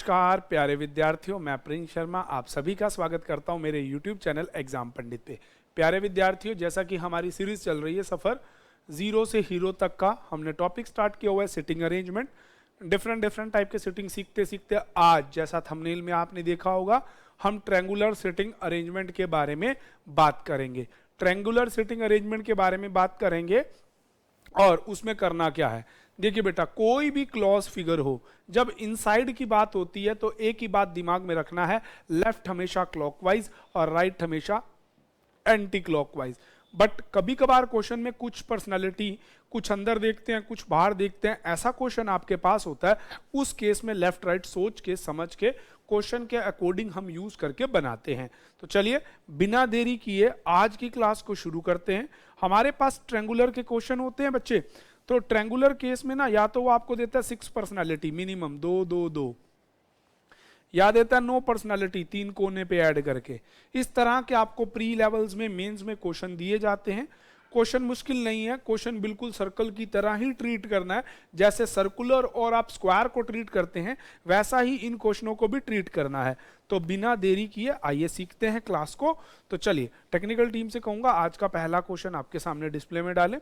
नमस्कार प्यारे विद्यार्थियों, मैं प्रिंस शर्मा आप सभी का स्वागत करता हूं मेरे YouTube चैनल एग्जाम पंडित पे। प्यारे विद्यार्थियों, जैसा कि हमारी सीरीज चल रही है सफ़र जीरो से हीरो तक का, हमने टॉपिक स्टार्ट किया हुआ है सिटिंग अरेंजमेंट। डिफरेंट टाइप के सिटिंग सीखते सीखते आज, जैसा थंबनेल में आपने देखा होगा, हम ट्रैंगुलर सिटिंग अरेंजमेंट के बारे में बात करेंगे। ट्रैंगुलर सिटिंग अरेंजमेंट के बारे में बात करेंगे और उसमें करना क्या है। देखिए बेटा, कोई भी क्लॉज फिगर हो, जब इनसाइड की बात होती है तो एक ही बात दिमाग में रखना है, लेफ्ट हमेशा क्लॉकवाइज और राइट हमेशा एंटी क्लॉकवाइज। बट कभी कभार क्वेश्चन में कुछ पर्सनालिटी, कुछ अंदर देखते हैं कुछ बाहर देखते हैं, ऐसा क्वेश्चन आपके पास होता है, उस केस में लेफ्ट राइट सोच के समझ के क्वेश्चन के अकॉर्डिंग हम यूज करके बनाते हैं। तो चलिए बिना देरी किए आज की क्लास को शुरू करते हैं। हमारे पास ट्रायंगुलर के क्वेश्चन होते हैं बच्चे, तो ट्रायंगुलर केस में ना या तो वो आपको देता है 6 पर्सनालिटी मिनिमम 2 2 2, या देता है 9 पर्सनालिटी 3 कोने पे ऐड करके। इस तरह के आपको प्री लेवल्स में, मेंस में क्वेश्चन दिए जाते हैं। क्वेश्चन मुश्किल नहीं है, क्वेश्चन बिल्कुल सर्कल की तरह ही ट्रीट करना है। जैसे सर्कुलर और आप स्क्वायर को ट्रीट करते हैं वैसा ही इन क्वेश्चनों को भी ट्रीट करना है। तो बिना देरी किए आइए सीखते हैं क्लास को। तो चलिए टेक्निकल टीम से कहूंगा आज का पहला क्वेश्चन आपके सामने डिस्प्ले में डालें।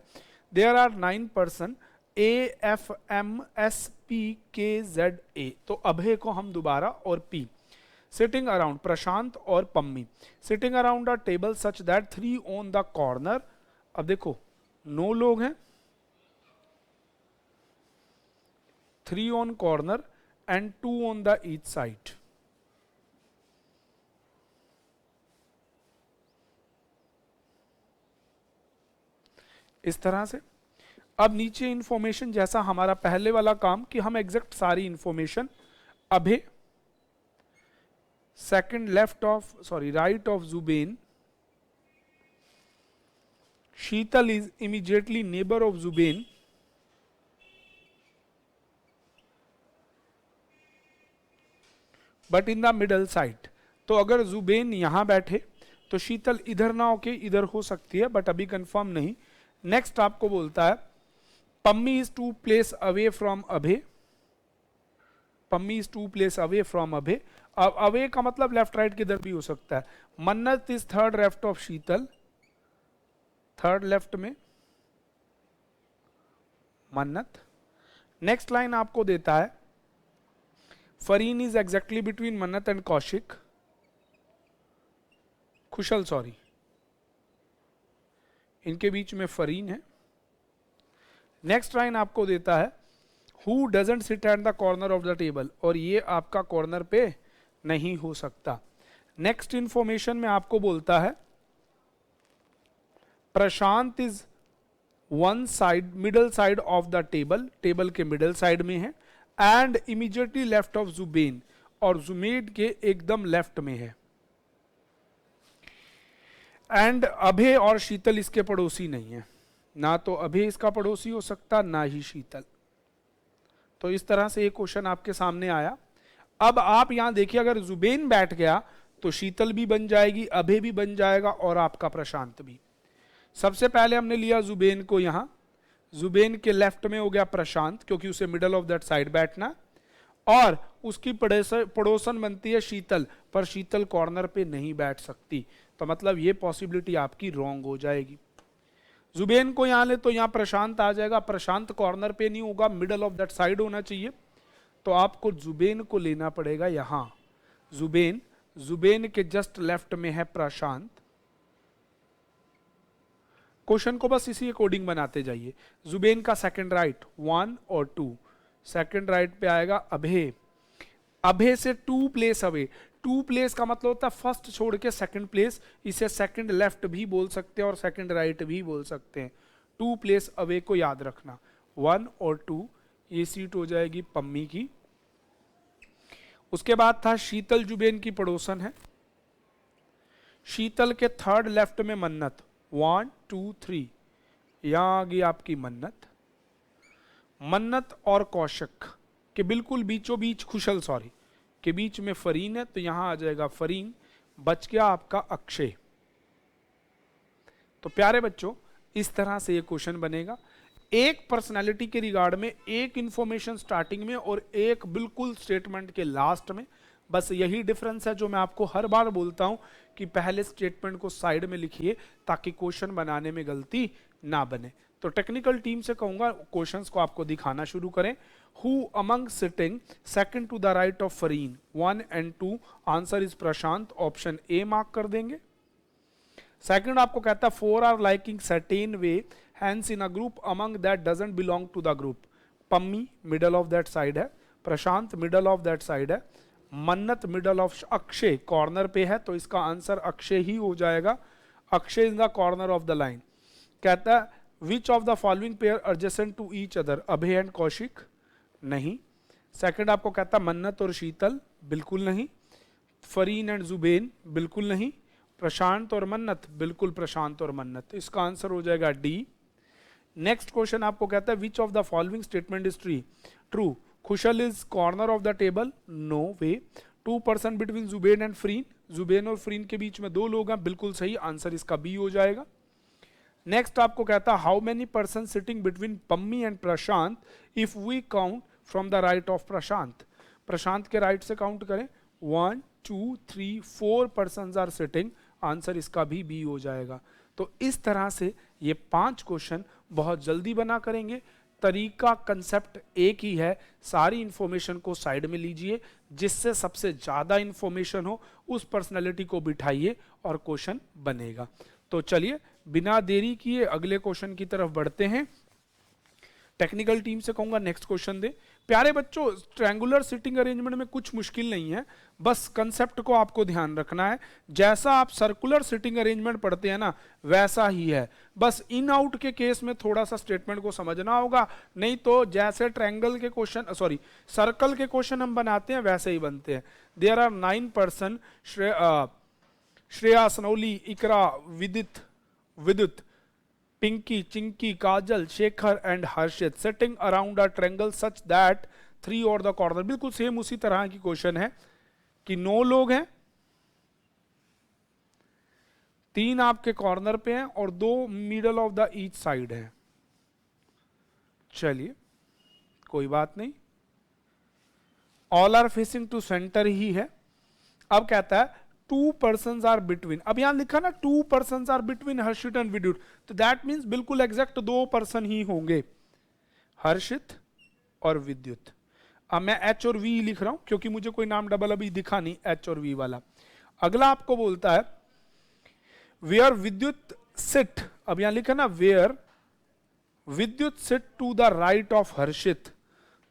देयर आर 9 पर्सन AFMSPKZA, तो अभय को हम दोबारा और P, सिटिंग अराउंड प्रशांत और Pammi, sitting around a table such that 3 on the corner. अब देखो 9 लोग हैं, 3 on corner and 2 on the each side. इस तरह से अब नीचे इंफॉर्मेशन, जैसा हमारा पहले वाला काम कि हम एग्जैक्ट सारी information, Abhay second right of Jubin, Sheetal is immediately neighbour of Jubin, but in the middle side. तो अगर जुबेन यहां बैठे तो शीतल इधर ना होके इधर हो सकती है, बट अभी कंफर्म नहीं। नेक्स्ट आपको बोलता है Pammi is 2 place away from Abhay, Pammi is 2 place away from Abhay. अब अवे का मतलब लेफ्ट राइट किधर भी हो सकता है। मन्नत is third left of Sheetal, third left में मन्नत। नेक्स्ट लाइन आपको देता है फरीन इज एग्जैक्टली बिटवीन मन्नत एंड कौशिक, खुशल सॉरी, इनके बीच में फरीन है। नेक्स्ट लाइन आपको देता है who doesn't sit at the corner of the table, और ये आपका कॉर्नर पे नहीं हो सकता। नेक्स्ट इंफॉर्मेशन में आपको बोलता है Prashant is one side, middle side of the table, table के मिडल साइड में है, and immediately left of Zuben, और जुमेड के एकदम लेफ्ट में है। एंड अभय और शीतल इसके पड़ोसी नहीं है, ना तो अभय इसका पड़ोसी हो सकता ना ही शीतल। तो इस तरह से एक क्वेश्चन आपके सामने आया। अब आप यहां देखिए, अगर जुबेन बैठ गया तो शीतल भी बन जाएगी, अभय भी बन जाएगा और आपका प्रशांत भी। सबसे पहले हमने लिया जुबेन को, यहां जुबेन के लेफ्ट में हो गया प्रशांत, क्योंकि उसे मिडल ऑफ दैट साइड बैठना, और उसकी पड़ोसन बनती है शीतल, पर शीतल कॉर्नर पे नहीं बैठ सकती। तो मतलब ये पॉसिबिलिटी आपकी रॉन्ग हो जाएगी। जुबेन को यहां ले तो यहां प्रशांत आ जाएगा, प्रशांत कॉर्नर पे नहीं होगा, मिडल ऑफ दैट साइड होना चाहिए। तो आपको जुबेन को लेना पड़ेगा यहां, जुबेन के जस्ट लेफ्ट में है प्रशांत। क्वेश्चन को बस इसी अकॉर्डिंग बनाते जाइए। जुबेन का सेकंड राइट 1 और 2, सेकंड राइट पे आएगा अभय, अभय से 2 प्लेस अवे। 2 प्लेस का मतलब होता है फर्स्ट छोड़ के सेकंड प्लेस, इसे सेकंड लेफ्ट भी बोल सकते हैं और सेकंड राइट भी बोल सकते हैं। 2 प्लेस अवे को याद रखना, 1 और 2, ये सीट हो जाएगी पम्मी की। उसके बाद था शीतल जुबेन की पड़ोसन है, शीतल के थर्ड लेफ्ट में मन्नत, 1 2 3, यहां आ गई आपकी मन्नत। मन्नत और कौशिक के बिल्कुल बीचों बीच, खुशल सॉरी, के बीच में फरीन है, तो यहां आ जाएगा फरीन, बच गया आपका अक्षय। तो प्यारे बच्चों, इस तरह से ये क्वेश्चन बनेगा। एक पर्सनालिटी के रिगार्ड में एक इंफॉर्मेशन स्टार्टिंग में और एक बिल्कुल स्टेटमेंट के लास्ट में। बस यही डिफरेंस है जो मैं आपको हर बार बोलता हूं कि पहले स्टेटमेंट को साइड में लिखिए ताकि क्वेश्चन बनाने में गलती ना बने। तो टेक्निकल टीम से कहूंगा क्वेश्चंस को आपको दिखाना शुरू करें। Who among sitting second to the right of Fareen 1 and 2, answer is Prashant, option A mark कर देंगे। सेकंड आपको कहता है 4 are liking certain way hence in a group among that doesn't belong to the group. Pammi middle of that side है, Prashant middle of that side है, Mannat middle of, Akshay corner पे है तो इसका आंसर अक्षय ही हो जाएगा। Akshay in the corner of the line. कहता है which of the following pair adjacent to each other, Abhay and Kaushik, नहीं। सेकंड आपको कहता है मन्नत और शीतल, बिल्कुल नहीं। फरीन एंड जुबेन, बिल्कुल नहीं। प्रशांत और मन्नत, बिल्कुल प्रशांत और मन्नत, इसका आंसर हो जाएगा डी। नेक्स्ट क्वेश्चन आपको कहता है which of the following statement is true. Khushal is corner of the table, no way. 2 person between Zuben and Freen, Zuben और फ्रीन के बीच में 2 लोग हैं, बिल्कुल सही, आंसर इसका बी हो जाएगा। नेक्स्ट आपको कहता है how many person sitting between Pammi and Prashant if we count from the right of Prashant. Prashant के राइट से काउंट करें, 1 2 3 4 पर्सन आर सिटिंग, आंसर इसका भी बी हो जाएगा। तो इस तरह से ये 5 क्वेश्चन बहुत जल्दी बना करेंगे। तरीका कंसेप्ट एक ही है, सारी इंफॉर्मेशन को साइड में लीजिए, जिससे सबसे ज्यादा इंफॉर्मेशन हो उस पर्सनैलिटी को बिठाइए और क्वेश्चन बनेगा। तो चलिए बिना देरी किए अगले क्वेश्चन की तरफ बढ़ते हैं। टेक्निकल टीम से कहूंगा नेक्स्ट क्वेश्चन दे। प्यारे बच्चों, ट्रायंगुलर सिटिंग अरेंजमेंट में कुछ मुश्किल नहीं है, बस कंसेप्ट को आपको ध्यान रखना है। जैसा आप सर्कुलर सिटिंग अरेंजमेंट पढ़ते हैं ना वैसा ही है, बस इन आउट के केस में थोड़ा सा स्टेटमेंट को समझना होगा, नहीं तो जैसे ट्रायंगल के क्वेश्चन सर्कल के क्वेश्चन हम बनाते हैं वैसे ही बनते हैं। There are 9 person, Shreya, Sanauli, Iqra, Vidit, Pinki, Chinki, Kajal, Shekhar and Harshit sitting around a triangle such that 3 और द कॉर्नर। बिल्कुल सेम उसी तरह की क्वेश्चन है कि 9 लोग हैं, 3 आपके कॉर्नर पे हैं और 2 middle of the each side है। चलिए कोई बात नहीं, all are facing to center ही है। अब कहता है 2 persons आर बिटवीन, अब यहां लिखा ना 2 persons are between Harshit and Vidyut, तो दैट मींस बिल्कुल एग्जैक्ट 2 पर्सन ही होंगे, हर्षित और विद्युत। अब मैं एच और वी लिख रहा हूं क्योंकि मुझे कोई नाम डबल अभी दिखा नहीं एच और वी वाला। अगला आपको बोलता है वेयर विद्युत सिट, अब यहां लिखा ना where Vidyut sit to the right of Harshit,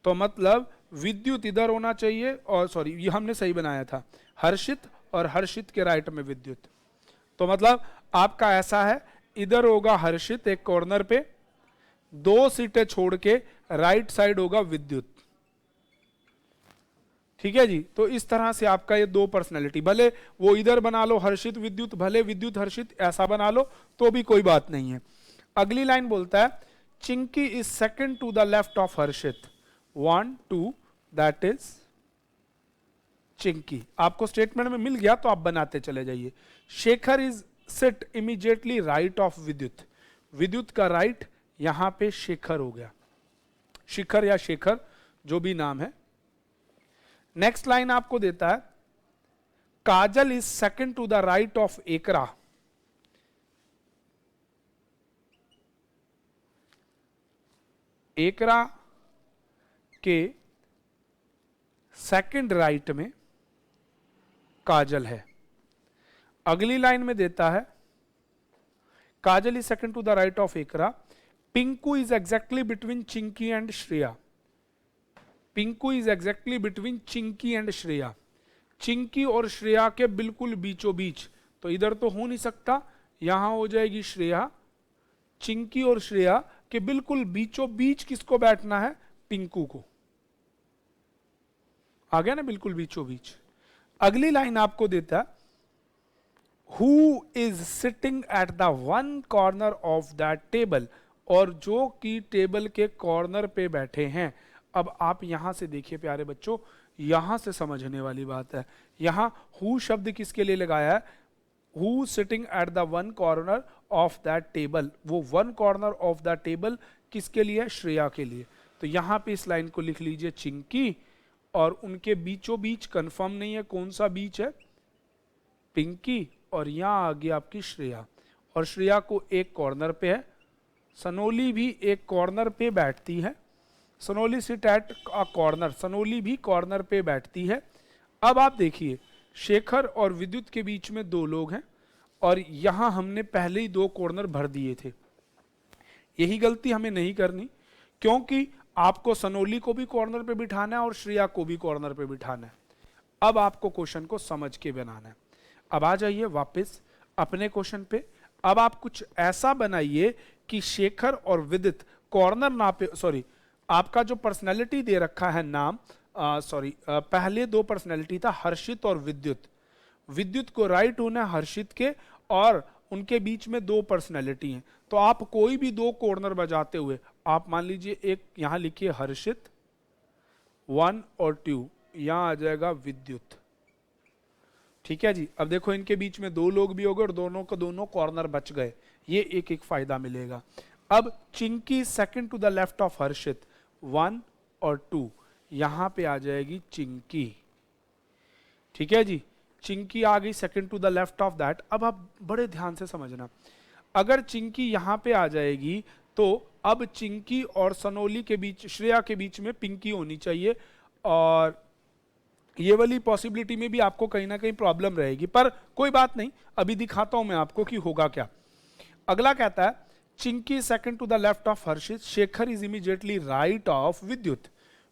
तो मतलब विद्युत इधर होना चाहिए, और ये हमने सही बनाया था, हर्षित और हर्षित के राइट में विद्युत। तो मतलब आपका ऐसा है, इधर होगा हर्षित एक कॉर्नर पे, 2 सीटें छोड़ के राइट साइड होगा विद्युत। ठीक है जी, तो इस तरह से आपका ये 2 पर्सनैलिटी, भले वो इधर बना लो हर्षित विद्युत, भले विद्युत हर्षित ऐसा बना लो तो भी कोई बात नहीं है। अगली लाइन बोलता है Chinki is second to the left of Harshit, 1 2, that is Chinki. आपको स्टेटमेंट में मिल गया तो आप बनाते चले जाइए। Shekhar is seat immediately right of Vidyut, विद्युत का राइट यहां पे शेखर हो गया, शिखर या शेखर जो भी नाम है। नेक्स्ट लाइन आपको देता है Kajal is second to the right of Ekra, Ekra के सेकंड राइट में काजल है। अगली लाइन में देता है Kajal is second to the right of Ekra, Pinku is exactly between Chinki and Shreya, Pinku is exactly between Chinki and Shreya, Chinki और श्रेया के बिल्कुल बीचों बीच, तो इधर तो हो नहीं सकता, यहां हो जाएगी श्रेया, चिंकी और श्रेया के बिल्कुल बीचों बीच किसको बैठना है, पिंकू को, आ गया ना बिल्कुल बीचों बीच। अगली लाइन आपको देता है who is sitting at the 1 corner of that table, और जो कि टेबल के कॉर्नर पे बैठे हैं। अब आप यहां से देखिए प्यारे बच्चों, यहां से समझने वाली बात है, यहां हु शब्द किसके लिए लगाया है, who sitting at the 1 corner of that table, वो 1 कॉर्नर ऑफ द टेबल किसके लिए? श्रेया के लिए। तो यहां पे इस लाइन को लिख लीजिए चिंकी, और उनके बीचों बीच कंफर्म नहीं है कौन सा बीच है, पिंकी, और यहां आ गई आपकी श्रेया। और श्रेया को एक कॉर्नर पे है, सनोली भी एक कॉर्नर पे बैठती है, Sanauli sit at a corner, Sanauli भी कॉर्नर पे बैठती है। अब आप देखिए शेखर और विद्युत के बीच में दो लोग हैं, और यहां हमने पहले ही दो कॉर्नर भर दिए थे। यही गलती हमें नहीं करनी, क्योंकि आपको सनोली को भी कॉर्नर पे बिठाना है और श्रेया को भी कॉर्नर पे बिठाना है। अब आपको क्वेश्चन को समझ के बनाना है। अब आ जाइए वापस अपने क्वेश्चन पे। अब आप कुछ ऐसा बनाइए कि शेखर और विदित कॉर्नर ना पे, सॉरी आपका जो पर्सनैलिटी दे रखा है नाम, पहले दो पर्सनैलिटी था हर्षित और विद्युत। विद्युत को राइट होना है हर्षित के, और उनके बीच में दो पर्सनैलिटी हैं। तो आप कोई भी दो कॉर्नर बजाते हुए, आप मान लीजिए एक यहां लिखिए हर्षित 1 और 2, यहां आ जाएगा विद्युत। ठीक है जी। अब देखो इनके बीच में दो लोग भी हो गए और दोनों को दोनों कॉर्नर बच गए, ये एक एक फायदा मिलेगा। अब Chinki second to the left of Harshit 1 और 2, यहां पे आ जाएगी चिंकी। ठीक है जी, चिंकी आ गई second to the left of that. अब आप बड़े ध्यान से समझना, अगर चिंकी यहां पे आ जाएगी तो अब चिंकी और सनोली के बीच, श्रेया के बीच में पिंकी होनी चाहिए, और ये वाली पॉसिबिलिटी में भी आपको कहीं ना कहीं प्रॉब्लम रहेगी, पर कोई बात नहीं, अभी दिखाता हूं मैं आपको कि होगा क्या। अगला कहता है Chinki second to the left of Harshit, Shekhar is immediately right of Vidyut.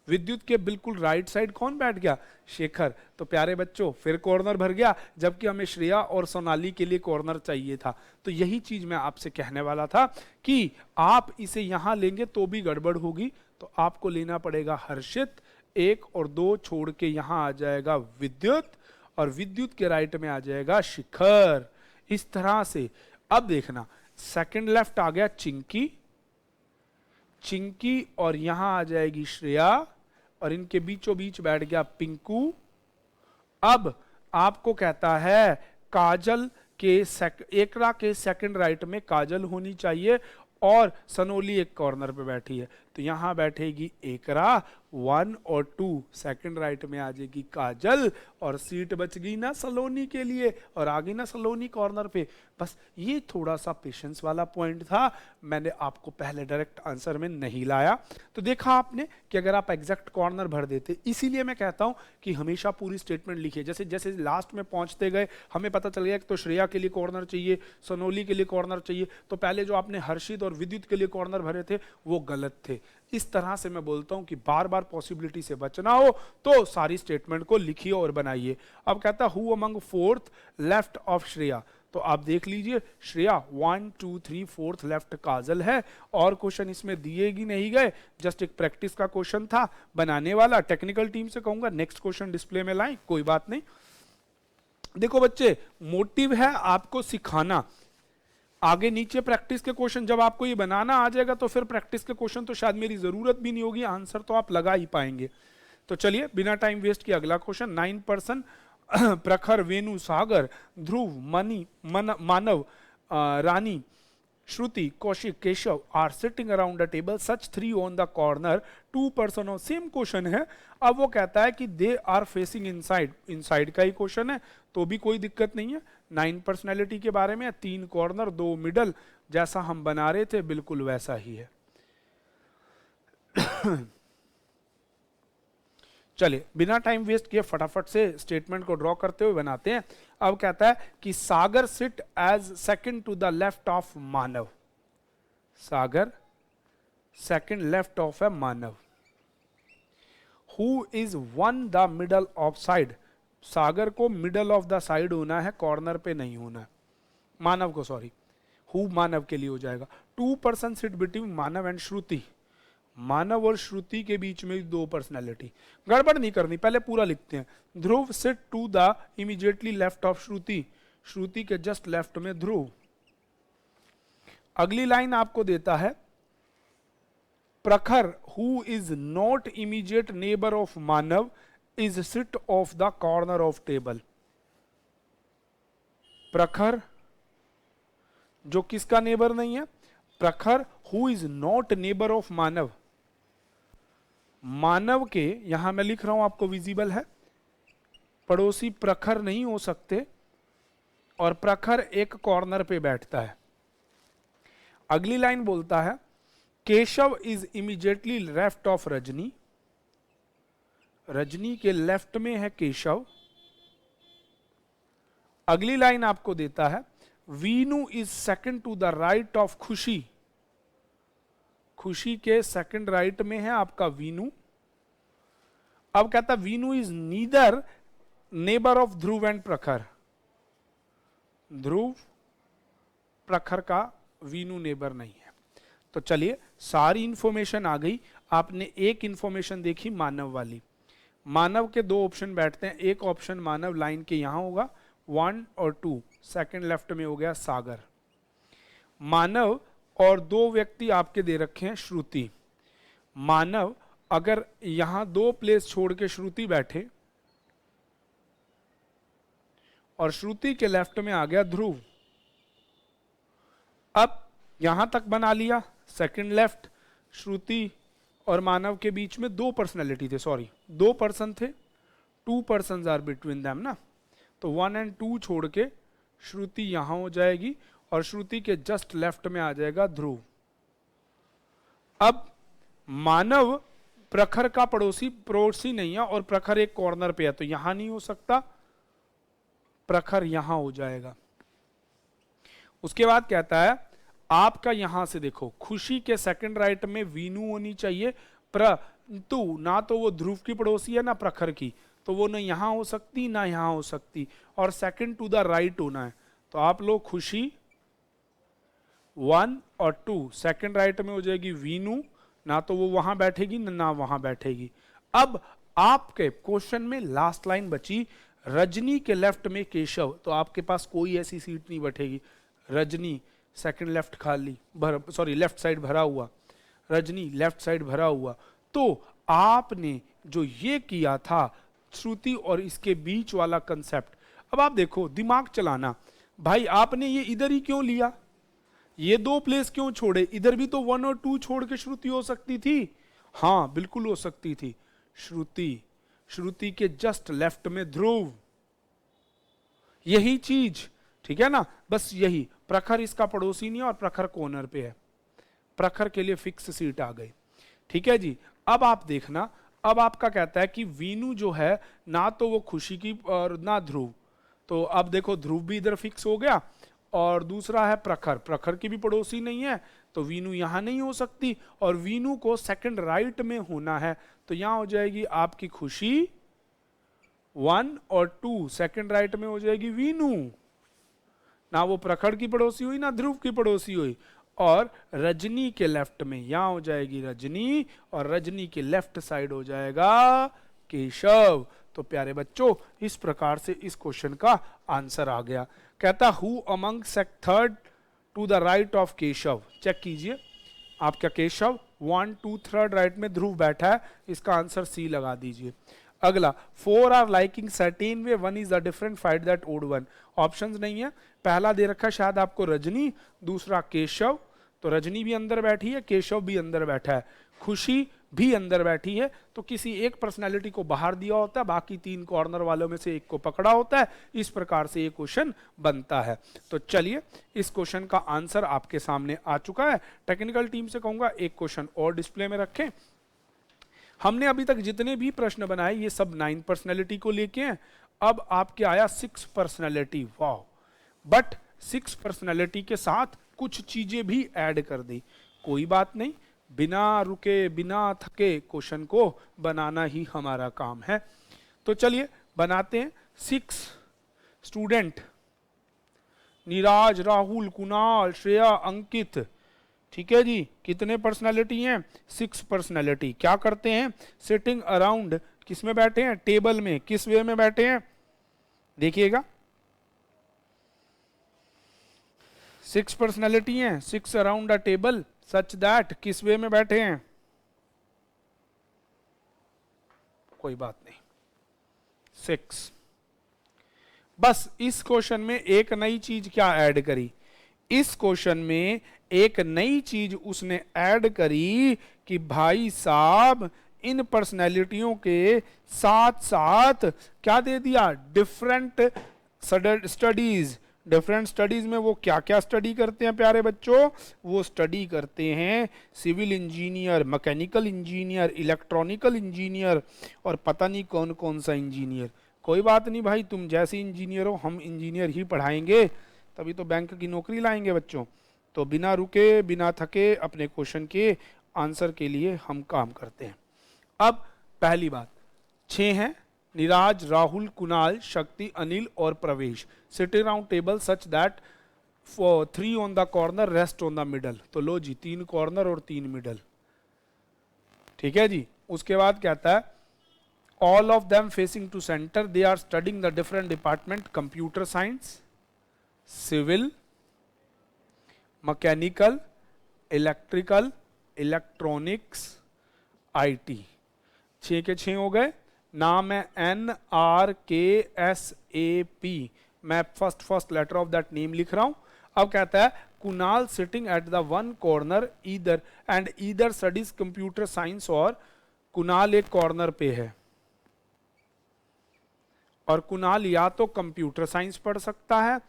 Vidyut के बिल्कुल राइट साइड कौन बैठ गया? शेखर। तो प्यारे बच्चों फिर कॉर्नर भर गया, जबकि हमें श्रेया और सोनाली के लिए कॉर्नर चाहिए था। तो यही चीज मैं आपसे कहने वाला था कि आप इसे यहां लेंगे तो भी गड़बड़ होगी, तो आपको लेना पड़ेगा हर्षित, 1 और 2 छोड़ के यहां आ जाएगा विद्युत, और विद्युत के राइट में आ जाएगा शिखर। इस तरह से अब देखना, सेकंड लेफ्ट आ गया चिंकी, चिंकी और यहां आ जाएगी श्रेया, और इनके बीचों बीच बैठ गया पिंकू। अब आपको कहता है काजल के एकरा के सेकंड राइट में काजल होनी चाहिए, और सनोली एक कॉर्नर पे बैठी है, तो यहां बैठेगी एकरा 1 और 2, सेकंड राइट में आ जाएगी काजल, और सीट बच गई ना सलोनी के लिए, और आ गई ना सलोनी कॉर्नर पे। बस ये थोड़ा सा पेशेंस वाला पॉइंट था, मैंने आपको पहले डायरेक्ट आंसर में नहीं लाया। तो देखा आपने कि अगर आप एग्जैक्ट कॉर्नर भर देते, इसीलिए मैं कहता हूं कि हमेशा पूरी स्टेटमेंट लिखिए। जैसे जैसे लास्ट में पहुंचते गए हमें पता चल गया कि तो श्रेया के लिए कॉर्नर चाहिए, सनोली के लिए कॉर्नर चाहिए, तो पहले जो आपने हर्षित और विद्युत के लिए कॉर्नर भरे थे वो गलत थे। इस तरह से मैं बोलता हूं कि बार बार पॉसिबिलिटी से बचना हो तो सारी स्टेटमेंट को लिखिए और बनाइए। अब कहता who among fourth left of Shreya, तो आप देख लीजिए श्रेया 1 2 3 फोर्थ लेफ्ट काजल है, और क्वेश्चन इसमें दिए ही नहीं गए, जस्ट एक प्रैक्टिस का क्वेश्चन था बनाने वाला। टेक्निकल टीम से कहूंगा नेक्स्ट क्वेश्चन डिस्प्ले में लाएं, कोई बात नहीं। देखो बच्चे, मोटिव है आपको सिखाना, आगे नीचे प्रैक्टिस के क्वेश्चन जब आपको ये बनाना आ जाएगा तो फिर प्रैक्टिस के क्वेश्चन तो शायद मेरी जरूरत भी नहीं होगी, आंसर तो आप लगा ही पाएंगे। तो चलिए बिना टाइम वेस्ट किए अगला question. 9% Prakhar, Venu, Sagar, Dhruv, Manav, Rani, Shruti, Kaushik, Keshav are sitting around the table, such 3 on the corner, 2 person of, same question है। अब वो कहता है कि they are facing inside, inside का ही क्वेश्चन है तो भी कोई दिक्कत नहीं है। 9 पर्सनैलिटी के बारे में, 3 कॉर्नर 2 मिडल, जैसा हम बना रहे थे बिल्कुल वैसा ही है। चलिए बिना टाइम वेस्ट किए फटाफट से स्टेटमेंट को ड्रॉ करते हुए बनाते हैं। अब कहता है कि Sagar sit as second to the left of Manav, Sagar second left of है Manav. Who is one the middle of side, Sagar को मिडल ऑफ द साइड होना है, कॉर्नर पे नहीं होना है। मानव को, सॉरी, हु मानव के लिए हो जाएगा। 2 person sit between Manav and Shruti, Manav और श्रुति के बीच में 2 पर्सनैलिटी, गड़बड़ नहीं करनी, पहले पूरा लिखते हैं। Dhruv sit to the immediately left of Shruti, Shruti के जस्ट लेफ्ट में ध्रुव। अगली लाइन आपको देता है Prakhar, who is not immediate neighbour of Manav, is sit of the corner of table. Prakhar जो किसका नेबर नहीं है, Prakhar who is not neighbour of Manav. Manav के, यहां मैं लिख रहा हूं आपको विजिबल है, पड़ोसी प्रखर नहीं हो सकते और प्रखर एक कॉर्नर पे बैठता है। अगली लाइन बोलता है Keshav is immediately left of Rajni. Rajni के लेफ्ट में है केशव। अगली लाइन आपको देता है Veenu is second to the right of Khushi. Khushi के सेकंड राइट में है आपका वीनू। अब कहता है Veenu is neither neighbour of Dhruv and Prakhar. Dhruv प्रखर का वीनू नेबर नहीं है। तो चलिए सारी इंफॉर्मेशन आ गई। आपने एक इंफॉर्मेशन देखी मानव वाली। मानव के दो ऑप्शन बैठते हैं। एक ऑप्शन मानव लाइन के यहां होगा 1 और 2, सेकंड लेफ्ट में हो गया सागर। मानव और दो व्यक्ति आपके दे रखे हैं श्रुति। मानव अगर यहां 2 प्लेस छोड़ के श्रुति बैठे और श्रुति के लेफ्ट में आ गया ध्रुव। अब यहां तक बना लिया सेकंड लेफ्ट। श्रुति और मानव के बीच में 2 पर्सनैलिटी थे, सॉरी 2 पर्सन थे, 2 पर्सन्स आर बिटवीन देम ना। तो 1 और 2 छोड़ के श्रुति यहां हो जाएगी और श्रुति के जस्ट लेफ्ट में आ जाएगा ध्रुव। अब मानव प्रखर का पड़ोसी नहीं है और प्रखर एक कॉर्नर पे है, तो यहां नहीं हो सकता, प्रखर यहां हो जाएगा। उसके बाद कहता है आपका यहां से देखो खुशी के सेकंड राइट में वीनू होनी चाहिए, परंतु ना तो वो ध्रुव की पड़ोसी है ना प्रखर की, तो वो ना यहां हो सकती ना यहां हो सकती, और सेकंड टू द राइट होना है। तो आप लोग खुशी 1 और 2 सेकंड राइट में हो जाएगी वीनू, ना तो वो वहां बैठेगी ना वहां बैठेगी। अब आपके क्वेश्चन में लास्ट लाइन बची रजनी के लेफ्ट में केशव, तो आपके पास कोई ऐसी सीट नहीं बैठेगी। रजनी सेकंड लेफ्ट खाली, सॉरी लेफ्ट साइड भरा हुआ, रजनी लेफ्ट साइड भरा हुआ। तो आपने जो ये किया था श्रुति और इसके बीच वाला कंसेप्ट, अब आप देखो दिमाग चलाना भाई, आपने ये इधर ही क्यों लिया, ये 2 प्लेस क्यों छोड़े, इधर भी तो 1 और 2 छोड़ के श्रुति हो सकती थी। हाँ बिल्कुल हो सकती थी। श्रुति के जस्ट लेफ्ट में ध्रुव, यही चीज, ठीक है ना, बस यही। प्रखर इसका पड़ोसी नहीं है और प्रखर कॉर्नर पे है, प्रखर के लिए फिक्स सीट आ गई। ठीक है जी। अब आप देखना, अब आपका कहता है कि वीनू जो है ना तो वो खुशी की और ना ध्रुव, तो अब देखो ध्रुव भी इधर फिक्स हो गया और दूसरा है प्रखर, प्रखर की भी पड़ोसी नहीं है, तो वीनू यहां नहीं हो सकती और वीनू को सेकंड राइट में होना है, तो यहां हो जाएगी आपकी खुशी 1 और 2, सेकंड राइट में हो जाएगी वीनू, ना वो प्रखर की पड़ोसी हुई ना ध्रुव की पड़ोसी हुई, और रजनी के लेफ्ट में यहां हो जाएगी रजनी और रजनी के लेफ्ट साइड हो जाएगा केशव। तो प्यारे बच्चों इस प्रकार से इस क्वेश्चन का आंसर आ गया। कहता who among third to the right of Keshav, check कीजिए आपका केशव 1, 2 थर्ड राइट में ध्रुव बैठा है, इसका आंसर सी लगा दीजिए। अगला 4 are liking certain way 1 is the different fight that odd 1, options नहीं है। पहला दे रखा शायद आपको रजनी, दूसरा केशव, तो रजनी भी अंदर बैठी है, केशव भी अंदर बैठा है, खुशी भी अंदर बैठी है, तो किसी एक पर्सनालिटी को बाहर दिया होता है, बाकी 3 कॉर्नर वालों में से एक को पकड़ा होता है। इस प्रकार से ये क्वेश्चन बनता है। तो चलिए इस क्वेश्चन का आंसर आपके सामने आ चुका है। टेक्निकल टीम से कहूंगा एक क्वेश्चन और डिस्प्ले में रखें। हमने अभी तक जितने भी प्रश्न बनाए ये सब 9 पर्सनैलिटी को लेके हैं। अब आपके आया 6 पर्सनैलिटी, वाह, बट 6 पर्सनैलिटी के साथ कुछ चीजें भी ऐड कर दी। कोई बात नहीं, बिना रुके बिना थके क्वेश्चन को बनाना ही हमारा काम है। तो चलिए बनाते हैं। 6 स्टूडेंट, नीराज, राहुल, कुणाल, श्रेया, अंकित, ठीक है जी। कितने पर्सनालिटी हैं? 6 पर्सनालिटी। क्या करते हैं? सिटिंग अराउंड, किस में बैठे हैं? टेबल में। किस वे में बैठे हैं? देखिएगा 6 पर्सनालिटी हैं, 6 around a table such that, किस वे में बैठे हैं? कोई बात नहीं, 6। बस इस क्वेश्चन में एक नई चीज क्या ऐड करी, इस क्वेश्चन में एक नई चीज उसने ऐड करी कि भाई साहब इन पर्सनैलिटियों के साथ साथ क्या दे दिया, डिफरेंट स्टडीज। डिफरेंट स्टडीज में वो क्या क्या स्टडी करते हैं प्यारे बच्चों, वो स्टडी करते हैं civil engineer, mechanical engineer, electronical engineer और पता नहीं कौन कौन सा इंजीनियर। कोई बात नहीं भाई, तुम जैसे इंजीनियर हो हम इंजीनियर ही पढ़ाएंगे, तभी तो बैंक की नौकरी लाएंगे बच्चों। तो बिना रुके बिना थके अपने क्वेश्चन के आंसर के लिए हम काम करते हैं। अब पहली बात 6 हैं, निराज, राहुल, कुणाल, शक्ति, अनिल और प्रवेश seat around table such that 3 on the corner rest on the middle. तो लो जी, 3 कॉर्नर और 3 मिडल, ठीक है जी। उसके बाद कहता है all of them facing to centre, they are studying the different department, computer science, civil, mechanical, electrical, electronics, IT. 6 के 6 हो गए। नाम है NRKSAP, मैं first letter of that name लिख रहा हूं। अब कहता है Kunal sitting at the one corner either end either studies computer science, और कुणाल एक कॉर्नर पे है और कुणाल या तो कंप्यूटर साइंस पढ़ सकता है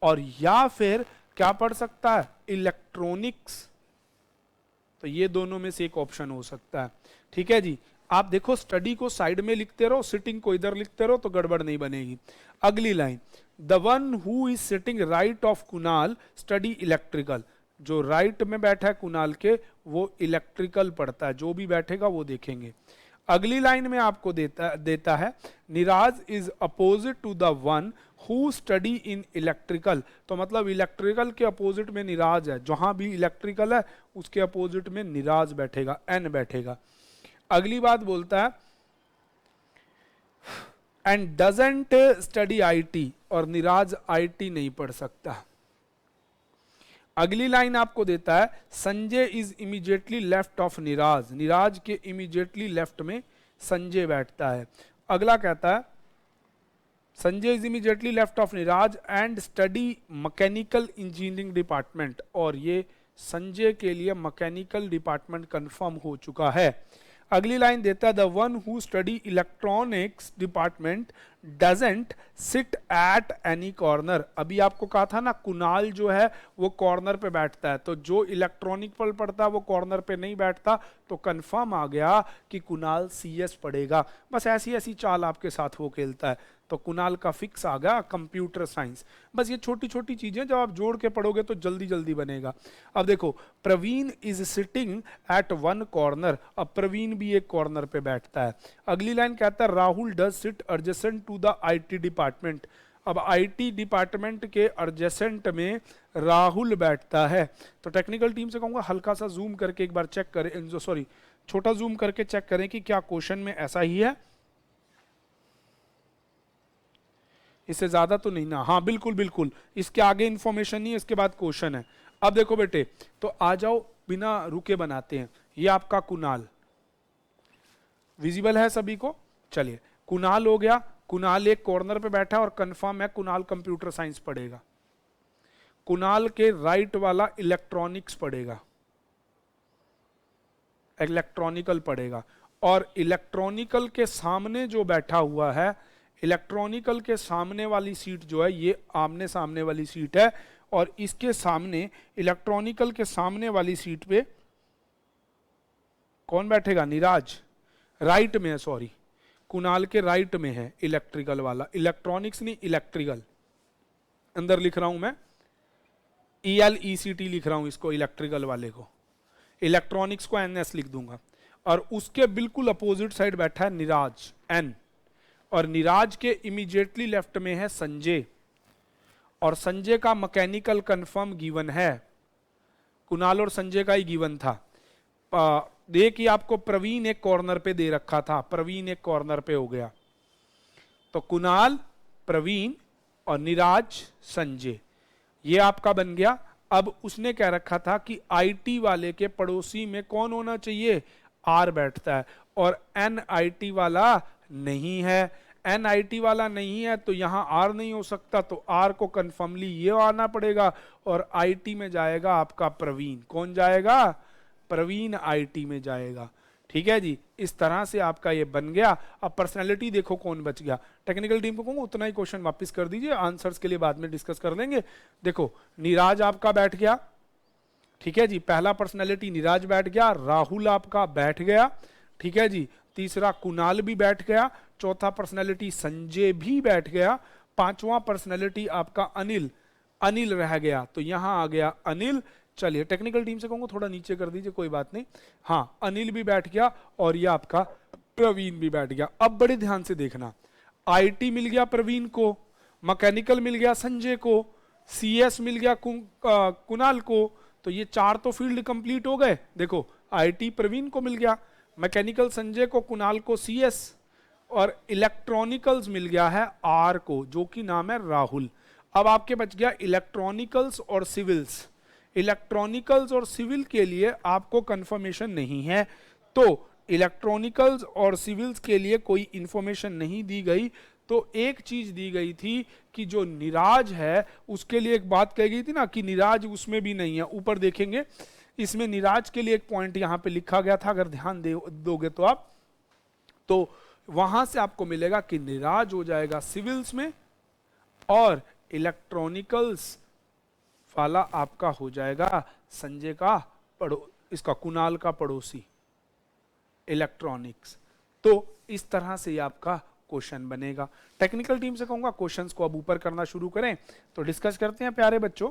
और या फिर क्या पढ़ सकता है, इलेक्ट्रॉनिक्स। तो ये दोनों में से एक ऑप्शन हो सकता है, ठीक है जी। आप देखो स्टडी को साइड में लिखते रहो, सिटिंग को इधर लिखते रहो तो गड़बड़ नहीं बनेगी। अगली line, the one who is sitting right of Kunal study electrical, जो राइट में बैठा है कुणाल के वो इलेक्ट्रिकल पढ़ता है, जो भी बैठेगा वो देखेंगे। अगली लाइन में आपको देता है Niraj is opposite to the one who study in electrical, तो मतलब इलेक्ट्रिकल के अपोजिट में निराज है, जहां भी इलेक्ट्रिकल है उसके अपोजिट में निराज बैठेगा, एन बैठेगा। अगली बात बोलता है एंड डजंट स्टडी आईटी, और निराज आईटी नहीं पढ़ सकता। अगली लाइन आपको देता है Sanjay is immediately left of eras, eras के इमीडिएटली लेफ्ट में संजय बैठता है। अगला कहता है Sanjay is immediately left of eras and study mechanical engineering department, और ये संजय के लिए मैकेनिकल डिपार्टमेंट कंफर्म हो चुका है। अगली लाइन देता है the one who study electronics department doesn't sit at any corner. अभी आपको कहा था ना कुणाल जो है वो कॉर्नर पे बैठता है, तो जो इलेक्ट्रॉनिक पर पढ़ता है वो कॉर्नर पे नहीं बैठता, तो कंफर्म आ गया कि कुणाल सीएस पढ़ेगा। बस ऐसी ऐसी चाल आपके साथ वो खेलता है, तो कुणाल का फिक्स आ गया कंप्यूटर साइंस। बस ये छोटी छोटी चीजें जब आप जोड़ के पढ़ोगे तो जल्दी जल्दी बनेगा। अब देखो Praveen is sitting at one corner, अब प्रवीण भी एक कॉर्नर पे बैठता है। अगली लाइन कहता है Rahul does sit adjacent to the IT department, अब आईटी डिपार्टमेंट के एडजेसेंट में राहुल बैठता है। तो टेक्निकल टीम से कहूंगा हल्का सा जूम करके एक बार चेक करें, सॉरी छोटा जूम करके चेक करें कि क्या क्वेश्चन में ऐसा ही है, इससे ज्यादा तो नहीं ना। हाँ बिल्कुल बिल्कुल, इसके आगे इंफॉर्मेशन नहीं है, इसके बाद क्वेश्चन है। अब देखो बेटे, तो आ जाओ बिना रुके बनाते हैं। ये आपका कुणाल विजिबल है सभी को, चलिए कुणाल हो गया। कुणाल एक कॉर्नर पे बैठा है और कंफर्म है कुणाल कंप्यूटर साइंस पढ़ेगा। कुणाल के राइट वाला इलेक्ट्रॉनिक्स पढ़ेगा, इलेक्ट्रॉनिकल पढ़ेगा, और इलेक्ट्रॉनिकल के सामने जो बैठा हुआ है, इलेक्ट्रॉनिकल के सामने वाली सीट जो है ये आमने सामने वाली सीट है, और इसके सामने इलेक्ट्रॉनिकल के सामने वाली सीट पे कौन बैठेगा, निराज राइट में है, सॉरी कुणाल के राइट में है इलेक्ट्रिकल वाला, इलेक्ट्रॉनिक्स नहीं इलेक्ट्रिकल, अंदर लिख रहा हूं मैं ELECT लिख रहा हूं इसको, इलेक्ट्रिकल वाले को, इलेक्ट्रॉनिक्स को NS लिख दूंगा। और उसके बिल्कुल अपोजिट साइड बैठा है निराज N, और निराज के इमीडिएटली लेफ्ट में है संजय, और संजय का मैकेनिकल कंफर्म गिवन है, कुणाल और संजय का ही गिवन था। देखिए आपको प्रवीण एक कॉर्नर पे दे रखा था, प्रवीण एक कॉर्नर पे हो गया, तो कुणाल, प्रवीण और निराज, संजय, ये आपका बन गया। अब उसने कह रखा था कि आईटी वाले के पड़ोसी में कौन होना चाहिए, आर बैठता है, और NIT वाला नहीं है, NIT वाला नहीं है तो यहाँ R नहीं हो सकता, तो R को कन्फर्मली ये आना पड़ेगा, और IT में जाएगा आपका प्रवीण। कौन जाएगा? प्रवीण IT में जाएगा। ठीक है जी, इस तरह से आपका ये बन गया। अब पर्सनैलिटी देखो कौन बच गया। टेक्निकल टीम को कहूँगा उतना ही क्वेश्चन वापस कर दीजिए, आंसर्स के लिए बाद में डिस्कस कर लेंगे। देखो नीराज आपका बैठ गया, ठीक है जी, पहला पर्सनैलिटी नीराज बैठ गया, राहुल आपका बैठ गया, ठीक है जी, तीसरा कुणाल भी बैठ गया, चौथा पर्सनैलिटी संजय भी बैठ गया, पांचवा पर्सनैलिटी आपका अनिल रह गया, तो यहां आ गया अनिल। चलिए टेक्निकल टीम से कहूंगा थोड़ा नीचे कर दीजिए, कोई बात नहीं। हाँ, अनिल भी बैठ गया और ये आपका प्रवीण भी बैठ गया। अब बड़े ध्यान से देखना, IT मिल गया प्रवीण को, मैकेनिकल मिल गया संजय को, CS मिल गया कुणाल को, तो ये 4 तो फील्ड कंप्लीट हो गए। देखो IT प्रवीण को मिल गया, मैकेनिकल संजय को, कुणाल को CS, और इलेक्ट्रॉनिकल्स मिल गया है R को, जो कि नाम है राहुल। अब आपके बच गया इलेक्ट्रॉनिकल्स और सिविल्स। इलेक्ट्रॉनिकल्स और सिविल के लिए आपको कंफर्मेशन नहीं है, तो इलेक्ट्रॉनिकल्स और सिविल्स के लिए कोई इंफॉर्मेशन नहीं दी गई। तो एक चीज दी गई थी कि जो नीराज है उसके लिए एक बात कही गई थी ना कि नीराज उसमें भी नहीं है। ऊपर देखेंगे इसमें नीराज के लिए एक पॉइंट यहां पे लिखा गया था, अगर ध्यान दोगे तो आप, तो वहां से आपको मिलेगा कि नीराज हो जाएगा सिविल्स में और इलेक्ट्रॉनिकल्स वाला आपका हो जाएगा संजय का इसका कुणाल का पड़ोसी इलेक्ट्रॉनिक्स। तो इस तरह से आपका क्वेश्चन बनेगा। टेक्निकल टीम से कहूंगा क्वेश्चंस को अब ऊपर करना शुरू करें, तो डिस्कस करते हैं प्यारे बच्चों।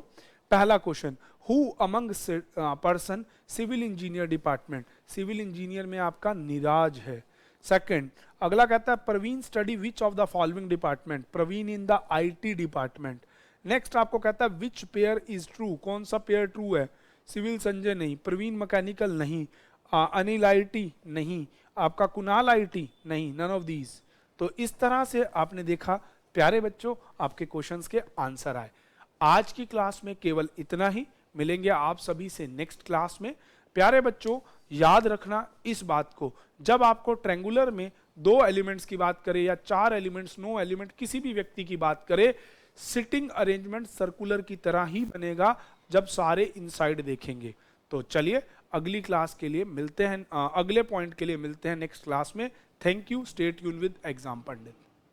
पहला question, who among person civil engineer department. Civil engineer में आपका नीराज है। सेकंड, अगला कहता है Praveen study which of the following department. Praveen in the IT department. Next आपको कहता है विच पेयर इज ट्रू। कौन सा पेयर ट्रू है? सिविल संजय नहीं, प्रवीण मैकेनिकल नहीं, अनिल IT नहीं, आपका कुणाल IT नहीं, नन ऑफ दीज। तो इस तरह से आपने देखा प्यारे बच्चों आपके क्वेश्चंस के आंसर आए। आज की क्लास में केवल इतना ही, मिलेंगे आप सभी से नेक्स्ट क्लास में। प्यारे बच्चों याद रखना इस बात को, जब आपको ट्रायंगुलर में 2 एलिमेंट्स की बात करें या 4 एलिमेंट्स, 9 एलिमेंट किसी भी व्यक्ति की बात करें, सिटिंग अरेंजमेंट सर्कुलर की तरह ही बनेगा जब सारे इनसाइड देखेंगे। तो चलिए अगली क्लास के लिए मिलते हैं, अगले पॉइंट के लिए मिलते हैं नेक्स्ट क्लास में। Thank you, stay tune with exam Pandit.